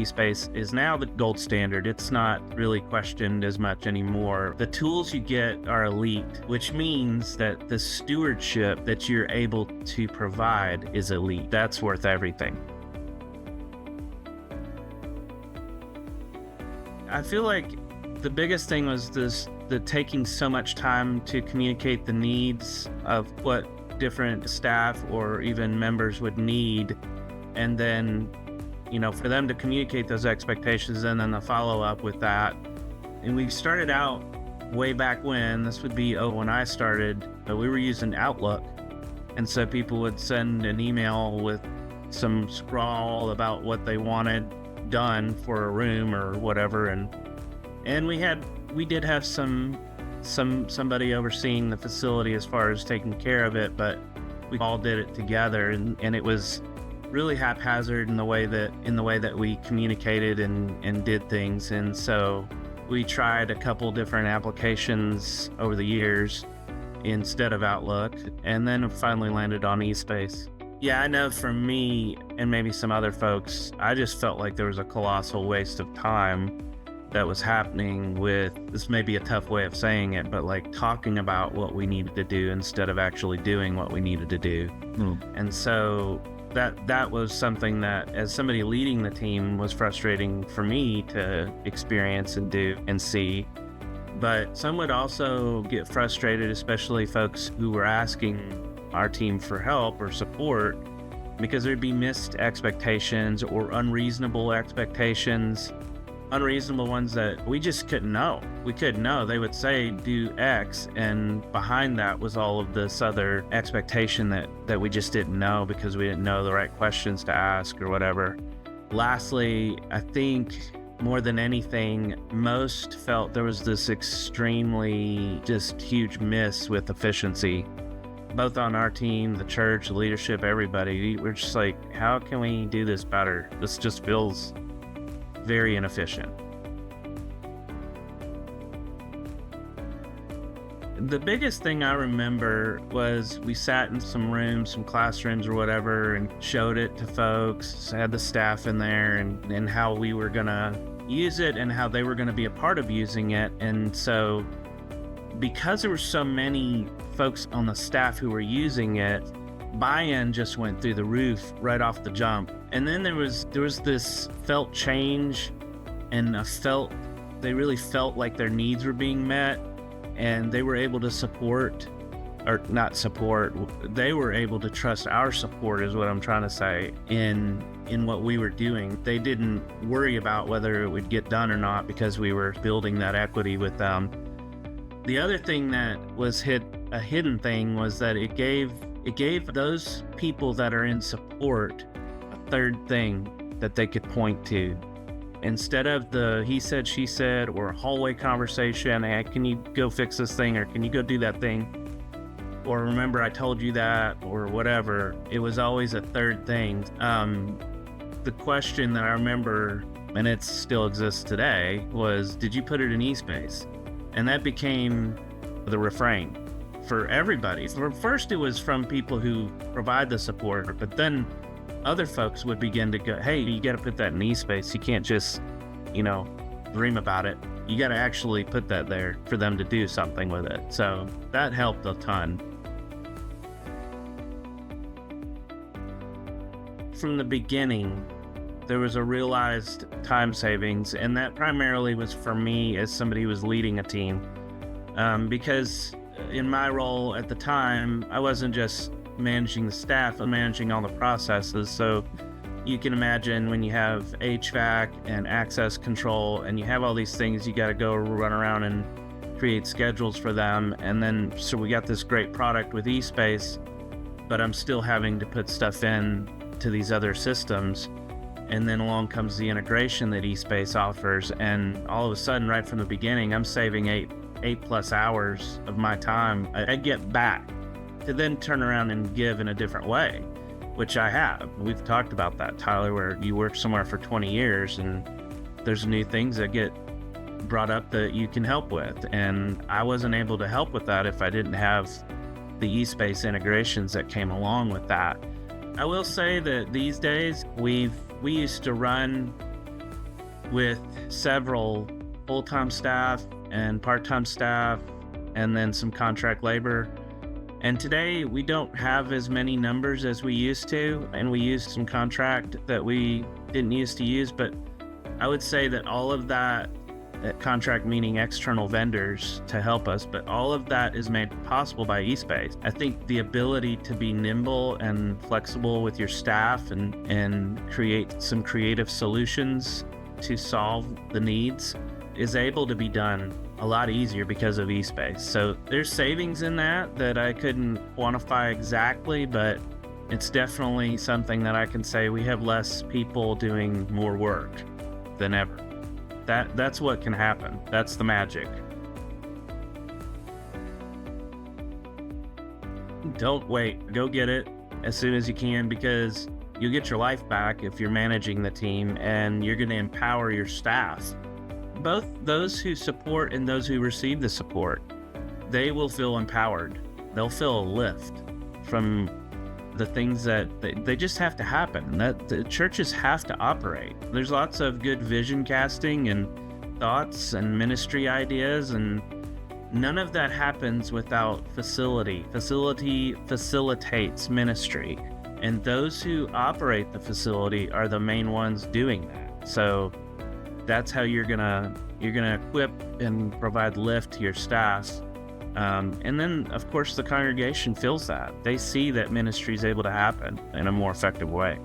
eSPACE is now the gold standard. It's not really questioned as much anymore. The tools you get are elite, which means that the stewardship that you're able to provide is elite. That's worth everything. I feel like the biggest thing was the taking so much time to communicate the needs of what different staff or even members would need, and then for them to communicate those expectations and then the follow-up with that. And we started out way back when, this would be when I started, we were using Outlook, and so people would send an email with some scrawl about what they wanted done for a room or whatever, and we did have somebody overseeing the facility as far as taking care of it, but we all did it together, and it was really haphazard in the way that we communicated and did things. And so we tried a couple different applications over the years instead of Outlook, and then finally landed on eSPACE. Yeah, I know for me and maybe some other folks, I just felt like there was a colossal waste of time that was happening with, this may be a tough way of saying it, but like talking about what we needed to do instead of actually doing what we needed to do. And so that was something that, as somebody leading the team, was frustrating for me to experience and do and see. But some would also get frustrated, especially folks who were asking our team for help or support, because there'd be missed expectations or unreasonable expectations, unreasonable ones that we just couldn't know. We couldn't know. They would say, do X, and behind that was all of this other expectation that we just didn't know because we didn't know the right questions to ask or whatever. Lastly, I think more than anything, most felt there was this extremely just huge miss with efficiency, both on our team, the church, the leadership, everybody. We're just like, how can we do this better? This just feels very inefficient. The biggest thing I remember was we sat in some rooms, some classrooms or whatever, and showed it to folks, had the staff in there, and how we were gonna use it and how they were gonna be a part of using it. And so because there were so many folks on the staff who were using it, buy-in just went through the roof right off the jump. And then there was this felt change, and they really felt like their needs were being met, and they were able to they were able to trust our support, is what I'm trying to say, in what we were doing. They didn't worry about whether it would get done or not because we were building that equity with them. The other thing that was a hidden thing was that it gave those people that are in support a third thing that they could point to. Instead of the he said, she said, or a hallway conversation, hey, can you go fix this thing, or can you go do that thing, or remember I told you that, or whatever, it was always a third thing. The question that I remember, and it still exists today, was, did you put it in eSPACE? And that became the refrain for everybody. First, it was from people who provide the support, but then other folks would begin to go, hey, you got to put that in eSPACE. You can't just, dream about it. You got to actually put that there for them to do something with it. So that helped a ton. From the beginning, there was a realized time savings, and that primarily was for me as somebody who was leading a team. Because in my role at the time, I wasn't just managing the staff, I'm managing all the processes. So you can imagine when you have HVAC and access control and you have all these things, you got to go run around and create schedules for them. And then, so we got this great product with eSPACE, but I'm still having to put stuff in to these other systems. And then along comes the integration that eSPACE offers. And all of a sudden, right from the beginning, I'm saving eight plus hours of my time. I get back to then turn around and give in a different way, which I have. We've talked about that, Tyler, where you work somewhere for 20 years and there's new things that get brought up that you can help with. And I wasn't able to help with that if I didn't have the eSPACE integrations that came along with that. I will say that these days we used to run with several full-time staff and part-time staff, and then some contract labor. And today we don't have as many numbers as we used to, and we used some contract that we didn't used to use, but I would say that all of that contract meaning external vendors to help us, but all of that is made possible by eSPACE. I think the ability to be nimble and flexible with your staff and create some creative solutions to solve the needs is able to be done a lot easier because of eSPACE. So there's savings in that I couldn't quantify exactly, but it's definitely something that I can say we have less people doing more work than ever. That's what can happen. That's the magic. Don't wait. Go get it as soon as you can, because you'll get your life back if you're managing the team, and you're going to empower your staff. Both those who support and those who receive the support, they will feel empowered. They'll feel a lift from the things that they just have to happen, that the churches have to operate. There's lots of good vision casting and thoughts and ministry ideas, and none of that happens without facility. Facility facilitates ministry, and those who operate the facility are the main ones doing that. So that's how you're gonna equip and provide lift to your staff. And then, of course, the congregation feels that. They see that ministry is able to happen in a more effective way.